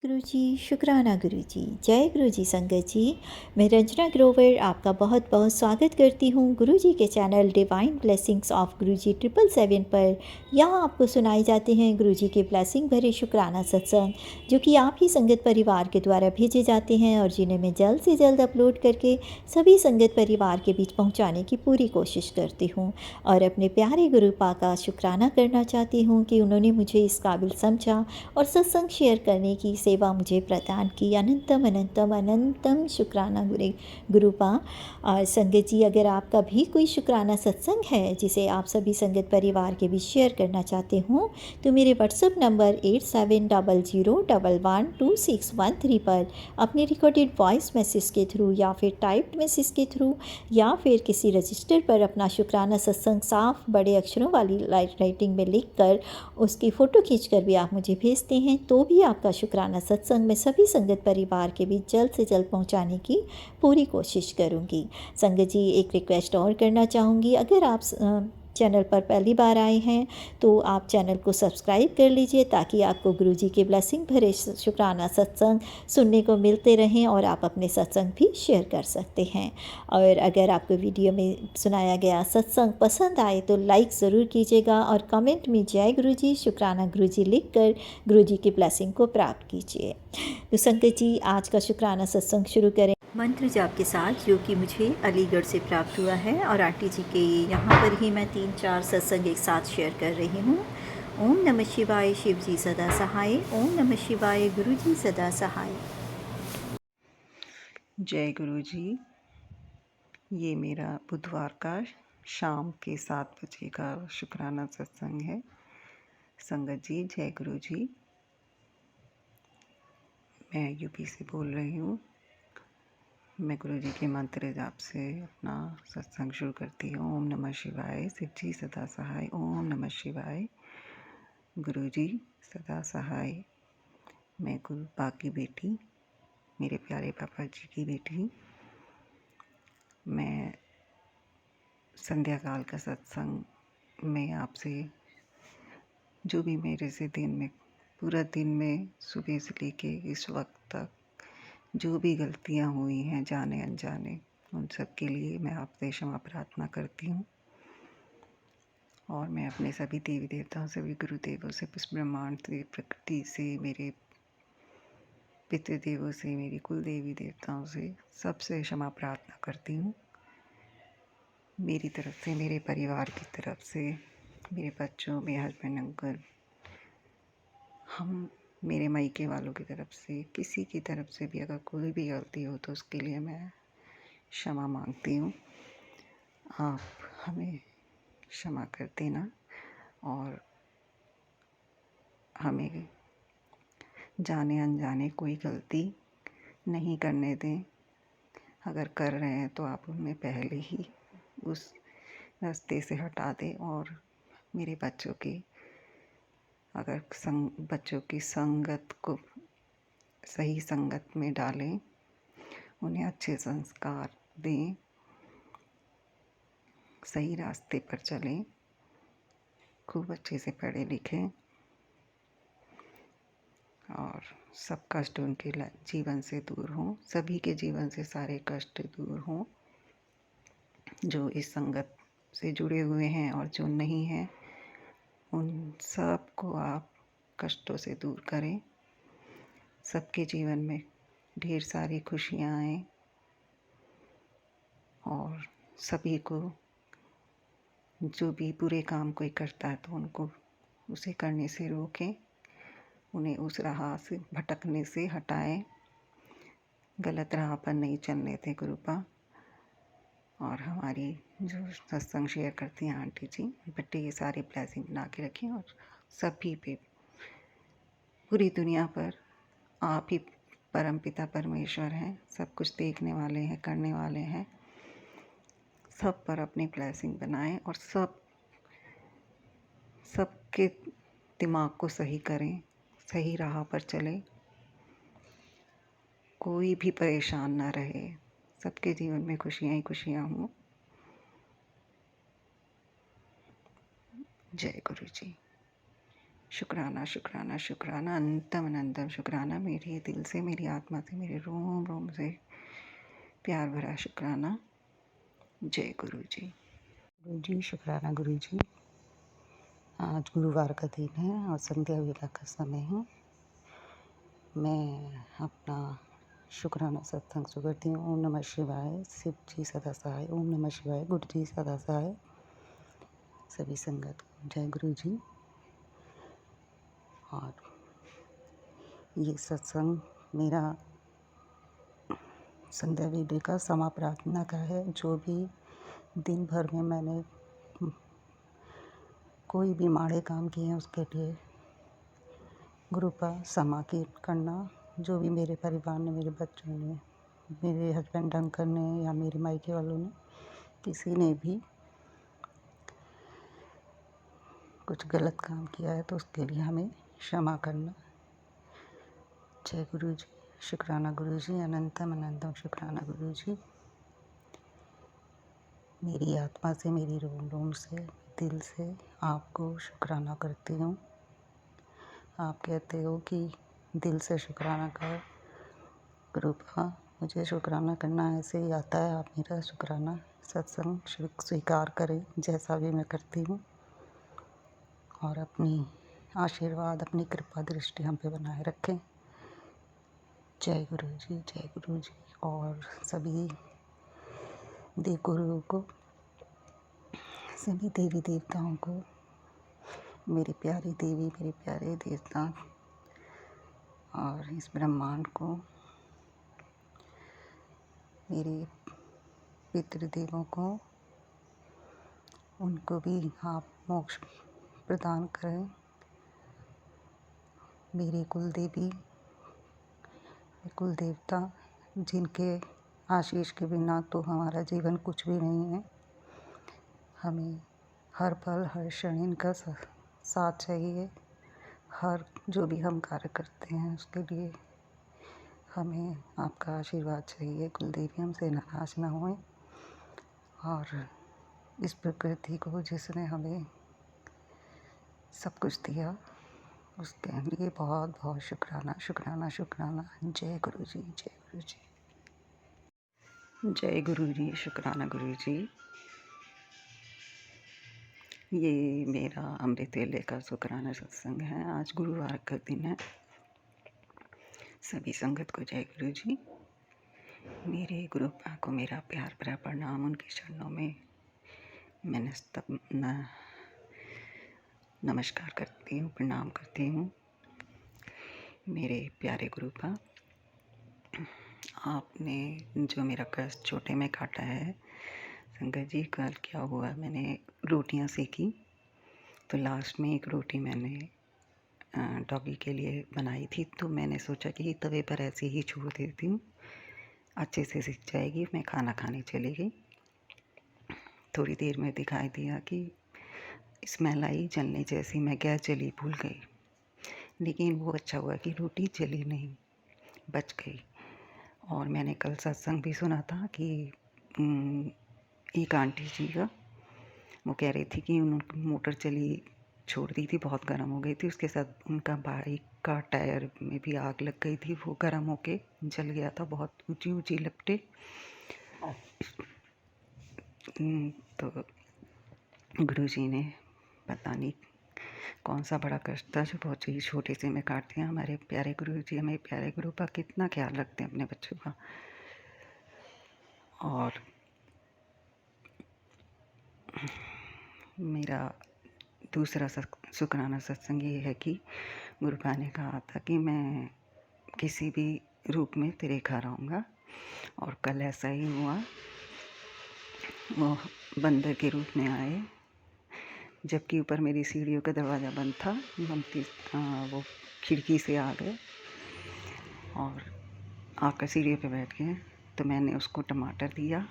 गुरु जी, शुक्राना गुरु जी। जय गुरु जी संगत जी। मैं रंजना ग्रोवर आपका बहुत बहुत स्वागत करती हूँ गुरु जी के चैनल डिवाइन ब्लेसिंग्स ऑफ गुरु जी 777 पर। यहाँ आपको सुनाए जाते हैं गुरु जी के ब्लेसिंग भरे शुक्राना सत्संग, जो कि आप ही संगत परिवार के द्वारा भेजे जाते हैं और जिन्हें मैं जल्द से जल्द अपलोड करके सभी संगत परिवार के बीच पहुँचाने की पूरी कोशिश करती हूँ। और अपने प्यारे गुरु पा का शुक्राना करना चाहती हूँ कि उन्होंने मुझे इस काबिल समझा और सत्संग शेयर करने की सेवा मुझे प्रदान की। अनंतम अनंतम अनंतम शुक्राना गुरुपा। और संगत जी, अगर आपका भी कोई शुक्राना सत्संग है जिसे आप सभी संगत परिवार के बीच शेयर करना चाहते हो, तो मेरे व्हाट्सएप नंबर 8700112613 पर अपने रिकॉर्डेड वॉइस मैसेज के थ्रू या फिर टाइप्ड मैसेज के थ्रू या फिर किसी रजिस्टर पर अपना शुक्राना सत्संग साफ बड़े अक्षरों वाली राइटिंग में लिख कर उसकी फ़ोटो खींचकर भी आप मुझे भेजते हैं, तो भी आपका शुक्राना सत्संग मैं सभी संगत परिवार के बीच जल्द से जल्द पहुंचाने की पूरी कोशिश करूंगी। संगत जी, एक रिक्वेस्ट और करना चाहूँगी। अगर आप चैनल पर पहली बार आए हैं तो आप चैनल को सब्सक्राइब कर लीजिए, ताकि आपको गुरुजी के ब्लेसिंग भरे शुक्राना सत्संग सुनने को मिलते रहें और आप अपने सत्संग भी शेयर कर सकते हैं। और अगर आपको वीडियो में सुनाया गया सत्संग पसंद आए तो लाइक ज़रूर कीजिएगा और कमेंट में जय गुरुजी, शुक्राना गुरुजी लिख कर गुरुजी की ब्लेसिंग को प्राप्त कीजिए। तो संगत जी, आज का शुक्राना सत्संग शुरू करें मंत्र जाप के साथ, जो कि मुझे अलीगढ़ से प्राप्त हुआ है और आंटी जी के यहाँ पर ही मैं 3-4 सत्संग एक साथ शेयर कर रही हूँ। ओम नमः शिवाय, शिव जी सदा सहाय। ओम नमः शिवाय, गुरु जी सदा सहाय। जय गुरु जी। ये मेरा बुधवार का शाम के 7 बजे का शुक्राना सत्संग है। संगत जी, जय गुरु जी। मैं यूपी से बोल रही हूँ। मैं गुरु जी के मंत्र जाप से अपना सत्संग शुरू करती हूँ। ओम नमः शिवाय, शिव जी सदा सहाय। ओम नमः शिवाय, गुरु जी सदा सहाय। मैं गुरु पा की बेटी, मेरे प्यारे पापा जी की बेटी। मैं संध्या काल का सत्संग में आपसे जो भी मेरे से दिन में पूरा दिन में सुबह से लेके इस वक्त तक जो भी गलतियां हुई हैं जाने अनजाने, उन सब के लिए मैं आपसे क्षमा प्रार्थना करती हूँ। और मैं अपने सभी देवी देवताओं से, भी गुरुदेवों से, पुष्प ब्रह्मांड से, प्रकृति से, मेरे पितृदेवों से, मेरी कुल देवी देवताओं से सबसे क्षमा प्रार्थना करती हूँ। मेरी तरफ से, मेरे परिवार की तरफ से, मेरे बच्चों, मेरे हस्बैंड, अंकल, हम मेरे मायके वालों की तरफ से, किसी की तरफ से भी अगर कोई भी गलती हो तो उसके लिए मैं क्षमा मांगती हूँ। आप हमें क्षमा कर देना और हमें जाने अनजाने कोई गलती नहीं करने दें। अगर कर रहे हैं तो आप उनमें पहले ही उस रास्ते से हटा दें और मेरे बच्चों की अगर बच्चों की संगत को सही संगत में डालें, उन्हें अच्छे संस्कार दें, सही रास्ते पर चलें, खूब अच्छे से पढ़े लिखें और सब कष्ट उनके जीवन से दूर हों, सभी के जीवन से सारे कष्ट दूर हों। जो इस संगत से जुड़े हुए हैं और जो नहीं हैं, उन सब को आप कष्टों से दूर करें। सबके जीवन में ढेर सारी खुशियाँ आएं और सभी को जो भी बुरे काम कोई करता है तो उनको उसे करने से रोकें, उन्हें उस राह से भटकने से हटाएं, गलत राह पर नहीं चलने दें गुरुपा। और हमारी जो सत्संग शेयर करती हैं आंटी जी, उन पर ये सारी ब्लेसिंग बना के रखें और सभी पे, पूरी दुनिया पर आप ही परम पिता परमेश्वर हैं, सब कुछ देखने वाले हैं, करने वाले हैं। सब पर अपनी ब्लेसिंग बनाएं और सबके दिमाग को सही करें, सही राह पर चलें, कोई भी परेशान ना रहे, सबके जीवन में खुशियाँ ही खुशियाँ हों। जय गुरु जी, शुक्राना शुक्राना शुक्राना अनंतम अनंतम शुक्राना। मेरे दिल से, मेरी आत्मा से, मेरे रोम रोम से प्यार भरा शुक्राना। जय गुरु जी। गुरु जी शुक्राना। गुरु जी, आज गुरुवार का दिन है और संध्या वेला का समय है। मैं अपना शुक्राना सत्संग शुरू करती हूँ। ओम नमः शिवाय। शिव जी सदा सहाय। ओम नमः शिवाय। गुरु जी सदा सहाय। सभी संगत को जय गुरु जी। और ये सत्संग मेरा संध्या वेले का समा प्रार्थना का है। जो भी दिन भर में मैंने कोई भी माड़े काम किए हैं उसके लिए गुरु का समा की करना। जो भी मेरे परिवार ने, मेरे बच्चों ने, मेरे हस्बैंड अंकल ने या मेरे मायके वालों ने, किसी ने भी कुछ गलत काम किया है तो उसके लिए हमें क्षमा करना। जय गुरु जी। शुक्राना गुरु जी। अनंतम अनंतम शुक्राना गुरु जी। मेरी आत्मा से, मेरी रोम रोम से, दिल से आपको शुक्राना करती हूँ। आप कहते हो कि दिल से शुक्राना कर गुरुपा। मुझे शुक्राना करना ऐसे ही आता है। आप मेरा शुक्राना सत्संग स्वीकार करें जैसा भी मैं करती हूँ, और अपनी आशीर्वाद, अपनी कृपा दृष्टि हम पे बनाए रखें। जय गुरु जी। जय गुरु जी। और सभी देव गुरुओं को, सभी देवी देवताओं को, मेरी प्यारी देवी, मेरे प्यारे देवता और इस ब्रह्मांड को, मेरे पितृदेवों को, उनको भी आप मोक्ष प्रदान करें। मेरी कुल देवी, कुल देवता, जिनके आशीष के बिना तो हमारा जीवन कुछ भी नहीं है। हमें हर पल, हर क्षण इनका साथ चाहिए। हर जो भी हम कार्य करते हैं उसके लिए हमें आपका आशीर्वाद चाहिए। कुलदेवी हमसे नाराज ना होए, और इस प्रकृति को जिसने हमें सब कुछ दिया उसके लिए बहुत बहुत शुक्राना शुक्राना शुक्राना। जय गुरु जी। जय गुरु जी। जय गुरु जी। शुक्राना गुरु जी। ये मेरा अमृत वेले का शुक्राना सत्संग है। आज गुरुवार का दिन है। सभी संगत को जय गुरु जी। मेरे गुरुपा को मेरा प्यार भरा प्रणाम। उनके चरणों में मैं नमस्कार करती हूँ, प्रणाम करती हूँ। मेरे प्यारे गुरुपा, आपने जो मेरा कष्ट छोटे में काटा है, संगत जी कल क्या हुआ, मैंने रोटियां सेकी तो लास्ट में एक रोटी मैंने डॉगी के लिए बनाई थी। तो मैंने सोचा कि तवे पर ऐसे ही छोड़ देती हूँ, अच्छे से सिक जाएगी। मैं खाना खाने चली गई। थोड़ी देर में दिखाई दिया कि स्मेल आई जलने जैसी। मैं गैस जली भूल गई, लेकिन वो अच्छा हुआ कि रोटी जली नहीं, बच गई। और मैंने कल सत्संग भी सुना था कि एक आंटी जी का, वो कह रही थी कि उनकी मोटर चली छोड़ दी थी, बहुत गर्म हो गई थी। उसके साथ उनका बाइक का टायर में भी आग लग गई थी, वो गर्म होके जल गया था, बहुत ऊंची ऊंची लपटें। तो गुरुजी ने पता नहीं कौन सा बड़ा कष्ट था जो बहुत ही छोटे से में काट दिया। हमारे प्यारे गुरुजी, हमें प्यारे गुरु का कितना ख्याल रखते हैं अपने बच्चों का। और मेरा दूसरा शुक्राना सत्संग ये है कि गुरुपा ने कहा था कि मैं किसी भी रूप में तेरे घर आऊँगा, और कल ऐसा ही हुआ। वो बंदर के रूप में आए, जबकि ऊपर मेरी सीढ़ियों का दरवाज़ा बंद था। वो खिड़की से आ गए और आकर सीढ़ियों पे बैठ गए। तो मैंने उसको टमाटर दिया,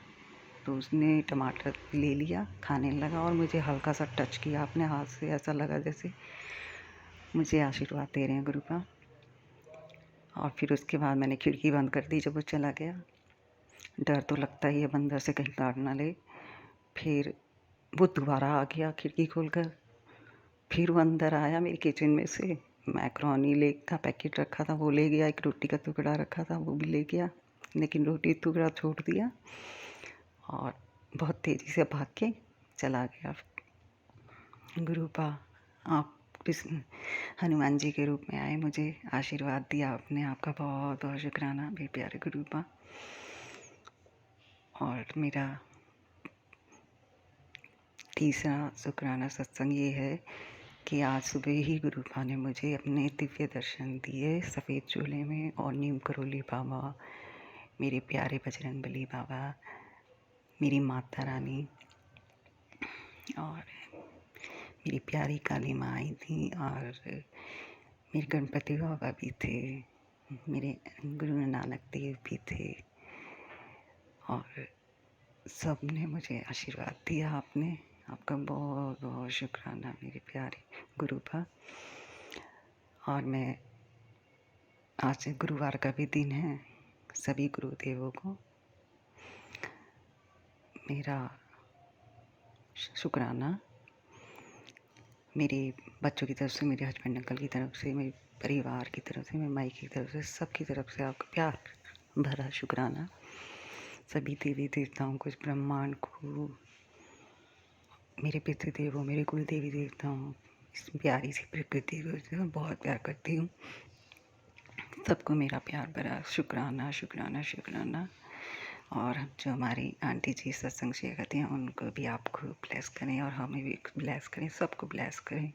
तो उसने टमाटर ले लिया, खाने लगा, और मुझे हल्का सा टच किया अपने हाथ से। ऐसा लगा जैसे मुझे आशीर्वाद दे रहे हैं गुरुपा। और फिर उसके बाद मैंने खिड़की बंद कर दी जब वो चला गया। डर तो लगता ही है बंदर से, कहीं काट ना ले। फिर वो दोबारा आ गया खिड़की खोलकर, फिर वो अंदर आया मेरी किचन में से, मैक्रोनी ले का पैकेट रखा था वो ले गया, एक रोटी का टुकड़ा रखा था वो भी ले गया, लेकिन रोटी टुकड़ा छोड़ दिया और बहुत तेज़ी से भाग के चला गया। गुरुपा, आप कृष्ण हनुमान जी के रूप में आए, मुझे आशीर्वाद दिया आपने, आपका बहुत बहुत शुक्राना मेरे प्यारे गुरुपा। और मेरा तीसरा शुक्राना सत्संग ये है कि आज सुबह ही गुरुपा ने मुझे अपने दिव्य दर्शन दिए सफ़ेद चोले में, और नीम करोली बाबा, मेरे प्यारे बजरंगबली बाबा, मेरी माता रानी और मेरी प्यारी काली माँ आई थी, और मेरे गणपति बाबा भी थे, मेरे गुरु नानक देव भी थे, और सब ने मुझे आशीर्वाद दिया। आपने, आपका बहुत बहुत शुक्राना मेरे प्यारे गुरुपा। और मैं आज गुरुवार का भी दिन है, सभी गुरुदेवों को मेरा शुक्राना। मेरे बच्चों की तरफ से, मेरे हस्बैंड अंकल की तरफ से, मेरे परिवार की तरफ से, मेरे मायके की तरफ से, सबकी तरफ से आपका प्यार भरा शुक्राना। सभी देवी देवताओं को, इस ब्रह्मांड को, मेरे पितृदेवों, मेरे कुल देवी देवताओं, इस प्यारी सी प्रकृति को मैं बहुत प्यार करती हूँ। सबको मेरा प्यार भरा शुक्राना शुक्राना शुक्राना। और जो हमारी आंटी जी सत्संग शेयर करती हैं उनको भी आपको ब्लेस करें, और हमें भी ब्लेस करें, सबको ब्लेस करें,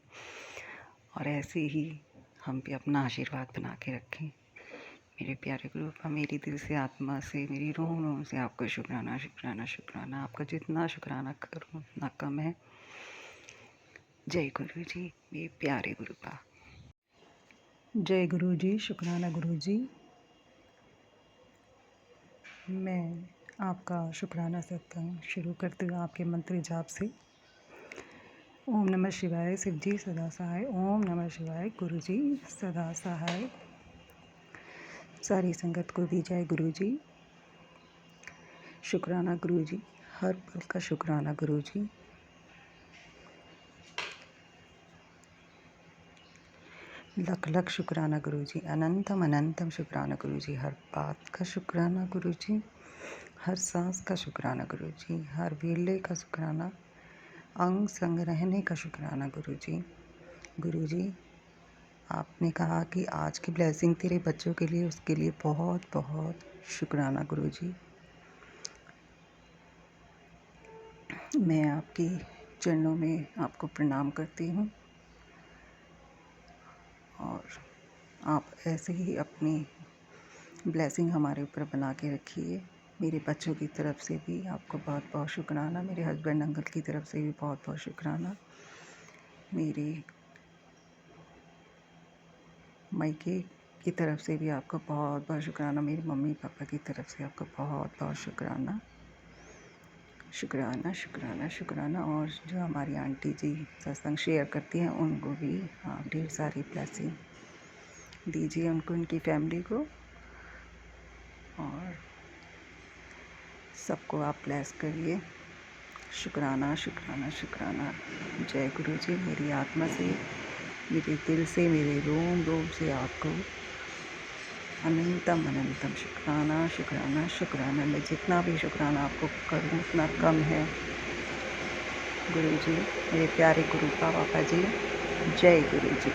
और ऐसे ही हम भी अपना आशीर्वाद बना के रखें। मेरे प्यारे गुरु, मेरी दिल से, आत्मा से, मेरी रूह से आपको शुक्राना शुक्राना शुक्राना। आपका जितना शुक्राना करूँ उतना कम है। जय गुरु जी, मेरे प्यारे गुरुपा। जय गुरु जी, शुक्राना गुरु जी। मैं आपका शुक्राना सत्संग शुरू करती हूँ आपके मंत्र जाप से। ओम नमः शिवाय, शिव जी सदा सहाय। ओम नमः शिवाय, गुरु जी सदा सहाय। सारी संगत को भी जय गुरु जी। शुक्राना गुरु जी, हर पल का शुक्राना गुरु जी। लख लख शुक्राना गुरु जी, अनंतम अनंतम शुक्राना गुरु जी। हर बात का शुक्राना गुरु जी, हर सांस का शुक्राना गुरु जी, हर वेले का शुक्राना, अंग संग रहने का शुक्राना गुरु जी। गुरु जी, आपने कहा कि आज की ब्लेसिंग तेरे बच्चों के लिए, उसके लिए बहुत बहुत शुक्राना गुरु जी। मैं आपकी चरणों में आपको प्रणाम करती हूँ, और आप ऐसे ही अपनी ब्लेसिंग हमारे ऊपर बना के रखिए। मेरे बच्चों की तरफ से भी आपको बहुत बहुत शुक्राना, मेरे हस्बैंड अंकल की तरफ से भी बहुत बहुत शुक्राना, मेरे मायके की तरफ से भी आपका बहुत बहुत शुक्राना, मेरी मम्मी पापा की तरफ से आपका बहुत बहुत शुक्राना शुक्राना शुक्राना शुक्राना। और जो हमारी आंटी जी सत्संग शेयर करती हैं उनको भी आप ढेर सारी ब्लेसिंग दीजिए, उनको, उनकी फैमिली को, और सबको आप ब्लेस करिए। शुक्राना शुक्राना शुक्राना। जय गुरु जी। मेरी आत्मा से, मेरे दिल से, मेरे रोम रोम से आपको अनंतम अनंतम शुक्राना शुक्राना शुक्राना। मैं जितना भी शुक्राना आपको करूँ उतना कम है गुरु जी। मेरे प्यारे गुरु पापा जी, जय गुरु जी।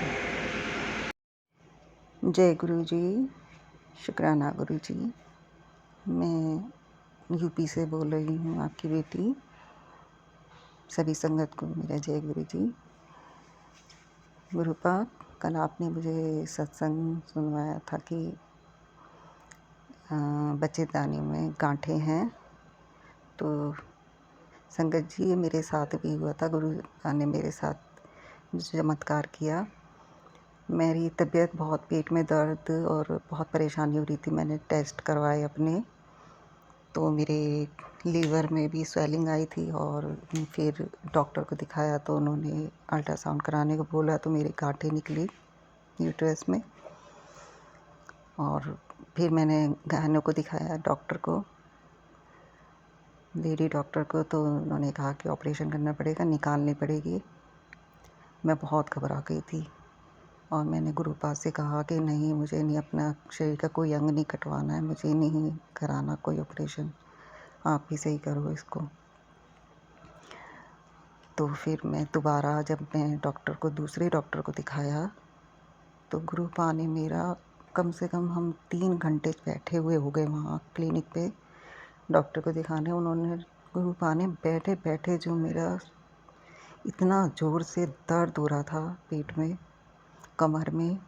जय गुरु जी, शुक्राना गुरु जी। मैं यूपी से बोल रही हूँ, आपकी बेटी। सभी संगत को मेरा जय गुरु जी। गुरुपा, कल आपने मुझे सत्संग सुनवाया था कि बच्चेदानी में गांठें हैं, तो संगत जी ये मेरे साथ भी हुआ था। गुरु ने मेरे साथ चमत्कार किया। मेरी तबीयत बहुत, पेट में दर्द और बहुत परेशानी हो रही थी। मैंने टेस्ट करवाए अपने, तो मेरे लीवर में भी स्वेलिंग आई थी, और फिर डॉक्टर को दिखाया तो उन्होंने अल्ट्रासाउंड कराने को बोला, तो मेरी गांठें निकली यूट्रस में। और फिर मैंने गायनो को दिखाया, डॉक्टर को, लेडी डॉक्टर को, तो उन्होंने कहा कि ऑपरेशन करना पड़ेगा, निकालनी पड़ेगी। मैं बहुत घबरा गई थी और मैंने गुरुपा से कहा कि नहीं, मुझे नहीं अपना शरीर का कोई अंग नहीं कटवाना है, मुझे नहीं कराना कोई ऑपरेशन, आप ही सही करो इसको। तो फिर मैं दोबारा जब मैं दूसरे डॉक्टर को दिखाया तो गुरुपा ने मेरा कम से कम हम 3 घंटे बैठे हुए हो गए वहाँ क्लिनिक पे डॉक्टर को दिखाने। गुरुपा ने बैठे-बैठे जो मेरा इतना ज़ोर से दर्द हो रहा था पेट में, कमर में,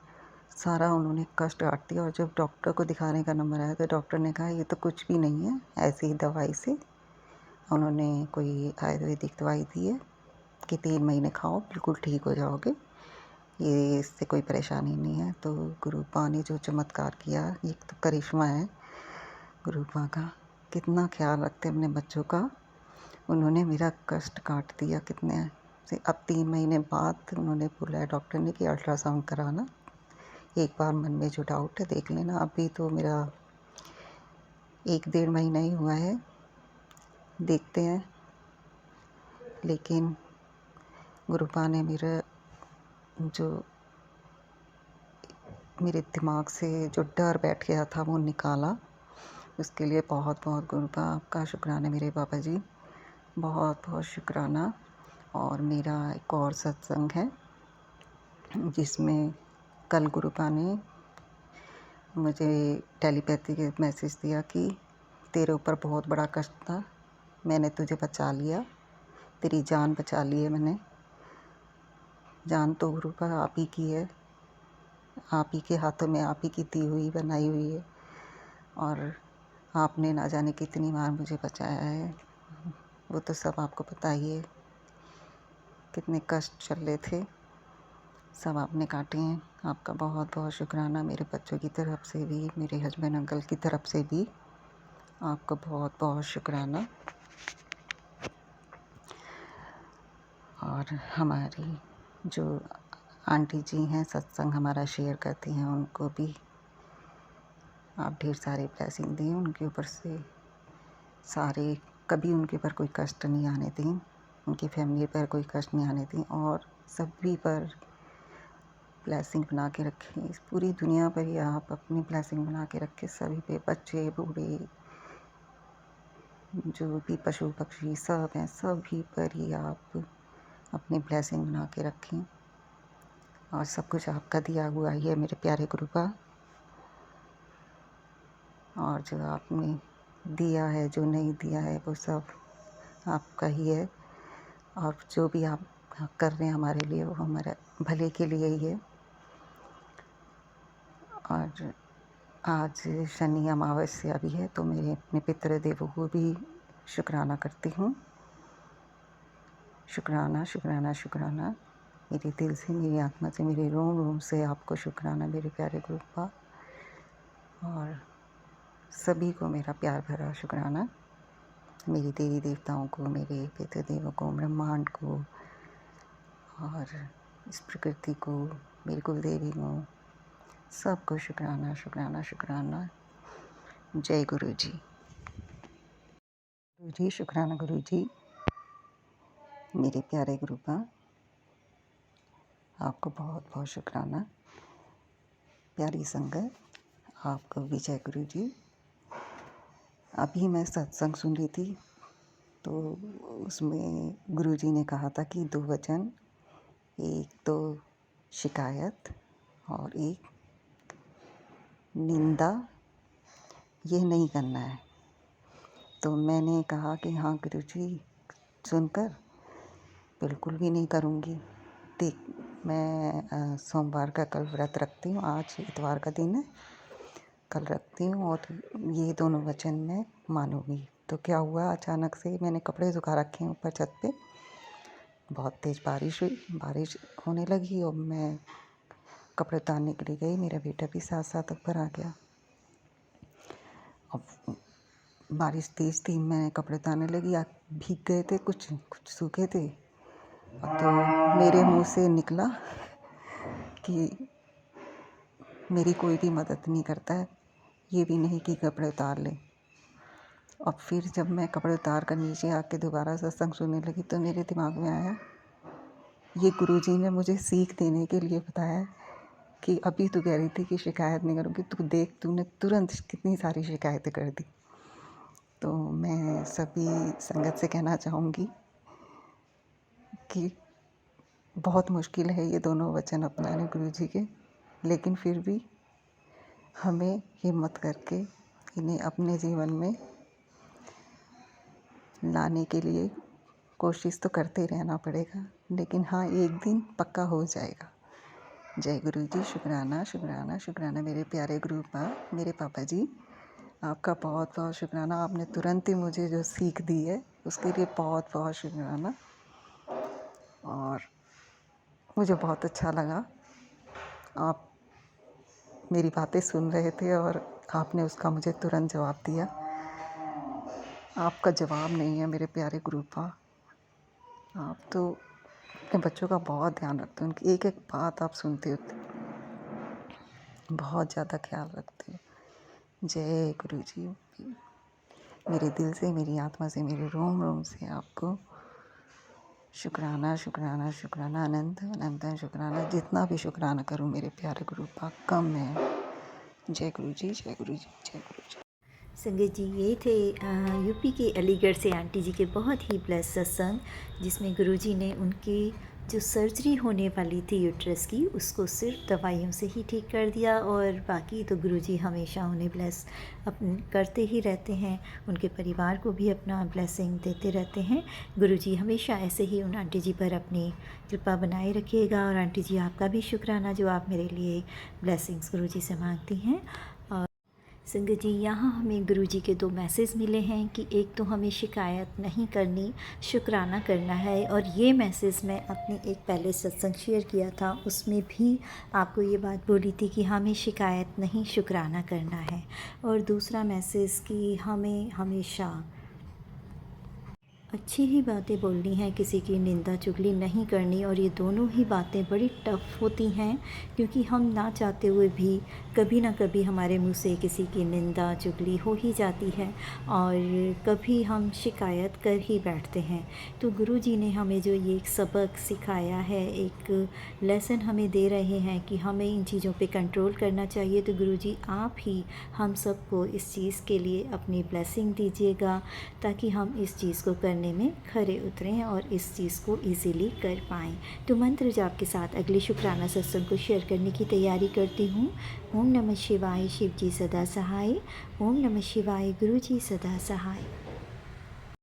सारा उन्होंने कष्ट काट दिया। और जब डॉक्टर को दिखाने का नंबर आया तो डॉक्टर ने कहा ये तो कुछ भी नहीं है, ऐसी ही दवाई से उन्होंने कोई आयुर्वेदिक दवाई दी है कि 3 महीने खाओ, बिल्कुल ठीक हो जाओगे, ये इससे कोई परेशानी नहीं है। तो गुरुपा ने जो चमत्कार किया, ये तो करिश्मा है गुरुपा का, कितना ख्याल रखते अपने बच्चों का। उन्होंने मेरा कष्ट काट दिया कितने से। अब 3 महीने बाद उन्होंने बोला है डॉक्टर ने कि अल्ट्रासाउंड कराना, एक बार मन में जो डाउट है देख लेना। अभी तो मेरा 1 डेढ़ महीना ही हुआ है, देखते हैं। लेकिन गुरुपा ने मेरे दिमाग से जो डर बैठ गया था वो निकाला। उसके लिए बहुत बहुत गुरुपा आपका शुक्राना मेरे बाबा जी, बहुत बहुत शुक्राना। और मेरा एक और सत्संग है जिसमें कल गुरुपा ने मुझे टेलीपैथी के मैसेज दिया कि तेरे ऊपर बहुत बड़ा कष्ट था, मैंने तुझे बचा लिया, तेरी जान बचा ली है मैंने। जान तो गुरुपा आप ही की है, आप ही के हाथों में, आप ही की दी हुई बनाई हुई है। और आपने ना जाने कितनी बार मुझे बचाया है, वो तो सब आपको पता ही है। कितने कष्ट चल रहे थे, सब आपने काटे हैं। आपका बहुत बहुत शुक्राना, मेरे बच्चों की तरफ से भी, मेरे हस्बैंड अंकल की तरफ से भी आपका बहुत बहुत शुक्राना। और हमारी जो आंटी जी हैं, सत्संग हमारा शेयर करती हैं, उनको भी आप ढेर सारे ब्लेसिंग दें, उनके ऊपर से सारे, कभी उनके ऊपर कोई कष्ट नहीं आने दें, उनकी फैमिली पर कोई कष्ट नहीं आने दें, और सभी पर ब्लेसिंग बना के रखें। इस पूरी दुनिया पर ही आप अपनी ब्लेसिंग बना के रखें, सभी पे, बच्चे बूढ़े जो भी पशु पक्षी सब हैं, सभी पर ही आप अपनी ब्लेसिंग बना के रखें। और सब कुछ आपका दिया हुआ ही है मेरे प्यारे गुरुपा, और जो आपने दिया है, जो नहीं दिया है, वो सब आपका ही है। और जो भी आप कर रहे हैं हमारे लिए, वो हमारे भले के लिए ही है। और आज शनि अमावस्या भी है, तो मेरे अपने पितृदेवों को भी शुक्राना करती हूँ। शुक्राना शुक्राना शुक्राना, मेरे दिल से, मेरी आत्मा से, मेरे रोम रोम से आपको शुक्राना मेरे प्यारे गुरुपा। और सभी को मेरा प्यार भरा शुक्राना, मेरी देवी देवताओं को, मेरे पितृदेवों को, ब्रह्मांड को, और इस प्रकृति को, मेरी कुलदेवी को, सबको शुक्राना शुक्राना शुक्राना। जय गुरु जी। गुरु जी शुक्राना, गुरु जी मेरे प्यारे गुरुपा, आपको बहुत बहुत शुक्राना। प्यारी संगत, आपको भी जय गुरु जी। अभी मैं सत्संग सुन रही थी, तो उसमें गुरु जी ने कहा था कि 2 वचन, एक तो शिकायत और एक निंदा, ये नहीं करना है। तो मैंने कहा कि हाँ गुरु जी, सुनकर बिल्कुल भी नहीं करूँगी। देख, मैं सोमवार का कल व्रत रखती हूँ, आज इतवार का दिन है, कल रखती हूँ, और ये दोनों वचन मैं मानूँगी। तो क्या हुआ, अचानक से मैंने कपड़े सुखा रखे हैं ऊपर छत पे, बहुत तेज़ बारिश हुई, बारिश होने लगी और मैं कपड़े उतारने के लिए गई, मेरा बेटा भी साथ साथ ऊपर आ गया। अब बारिश तेज़ थी, मैं कपड़े उतारने लगी, भीग गए थे, कुछ कुछ सूखे थे। तो मेरे मुंह से निकला कि मेरी कोई भी मदद नहीं करता है, ये भी नहीं कि कपड़े उतार ले। और फिर जब मैं कपड़े उतार कर नीचे आके दोबारा सत्संग सुनने लगी, तो मेरे दिमाग में आया ये गुरुजी ने मुझे सीख देने के लिए बताया कि अभी तू कह रही थी कि शिकायत नहीं करूँगी, तू देख तूने तुरंत कितनी सारी शिकायतें कर दी। तो मैं सभी संगत से कहना चाहूँगी कि बहुत मुश्किल है ये दोनों वचन अपनाने गुरुजी के, लेकिन फिर भी हमें हिम्मत करके इन्हें अपने जीवन में लाने के लिए कोशिश तो करते रहना पड़ेगा, लेकिन हाँ एक दिन पक्का हो जाएगा। जय गुरु जी। शुक्राना शुक्राना शुक्राना मेरे प्यारे गुरु मेरे पापा जी, आपका बहुत बहुत शुक्राना। आपने तुरंत ही मुझे जो सीख दी है उसके लिए बहुत बहुत शुक्राना। और मुझे बहुत अच्छा लगा, आप मेरी बातें सुन रहे थे और आपने उसका मुझे तुरंत जवाब दिया। आपका जवाब नहीं है मेरे प्यारे गुरु आप तो अपने बच्चों का बहुत ध्यान रखते हो, उनकी एक एक बात आप सुनते हो, बहुत ज़्यादा ख्याल रखते हो। जय गुरु जी। मेरे दिल से, मेरी आत्मा से, मेरे रोम रोम से आपको शुक्राना शुक्राना शुक्राना, अनंत अनंत शुक्राना। जितना भी शुक्राना करूं मेरे प्यारे गुरु कम है। जय गुरु जी, जय गुरु जी, जय गुरु जी। संगत जी, ये थे यूपी के अलीगढ़ से आंटी जी के बहुत ही ब्लेस सत्संग, जिसमें गुरुजी ने उनकी जो सर्जरी होने वाली थी यूट्रस की, उसको सिर्फ दवाइयों से ही ठीक कर दिया, और बाकी तो गुरुजी हमेशा उन्हें ब्लेस करते ही रहते हैं, उनके परिवार को भी अपना ब्लेसिंग देते रहते हैं। गुरुजी हमेशा ऐसे ही उन आंटी जी पर अपनी कृपा बनाए रखिएगा। और आंटी जी, आपका भी शुक्राना जो आप मेरे लिए ब्लेसिंग्स गुरुजी से मांगती हैं। संगत जी, यहाँ हमें गुरुजी के 2 मैसेज मिले हैं कि एक तो हमें शिकायत नहीं करनी, शुक्राना करना है। और ये मैसेज मैं अपने एक पहले सत्संग शेयर किया था, उसमें भी आपको ये बात बोली थी कि हमें शिकायत नहीं, शुक्राना करना है। और दूसरा मैसेज कि हमें हमेशा अच्छी ही बातें बोलनी है, किसी की निंदा चुगली नहीं करनी। और ये दोनों ही बातें बड़ी टफ़ होती हैं, क्योंकि हम ना चाहते हुए भी कभी ना कभी हमारे मुंह से किसी की निंदा चुगली हो ही जाती है, और कभी हम शिकायत कर ही बैठते हैं। तो गुरुजी ने हमें जो ये एक सबक सिखाया है, एक लेसन हमें दे रहे हैं कि हमें इन चीज़ों पे कंट्रोल करना चाहिए। तो गुरुजी, आप ही हम सबको इस चीज़ के लिए अपनी ब्लेसिंग दीजिएगा, ताकि हम इस चीज़ को करने में खरे उतरें और इस चीज़ को इजीली कर पाएँ। तो मंत्र जाप के साथ अगले शुक्राना सत्संग को शेयर करने की तैयारी करती हूँ। ओम नमः शिवाय, शिव जी सदा सहाय। ओम नमः शिवाय, गुरु जी सदा सहाय।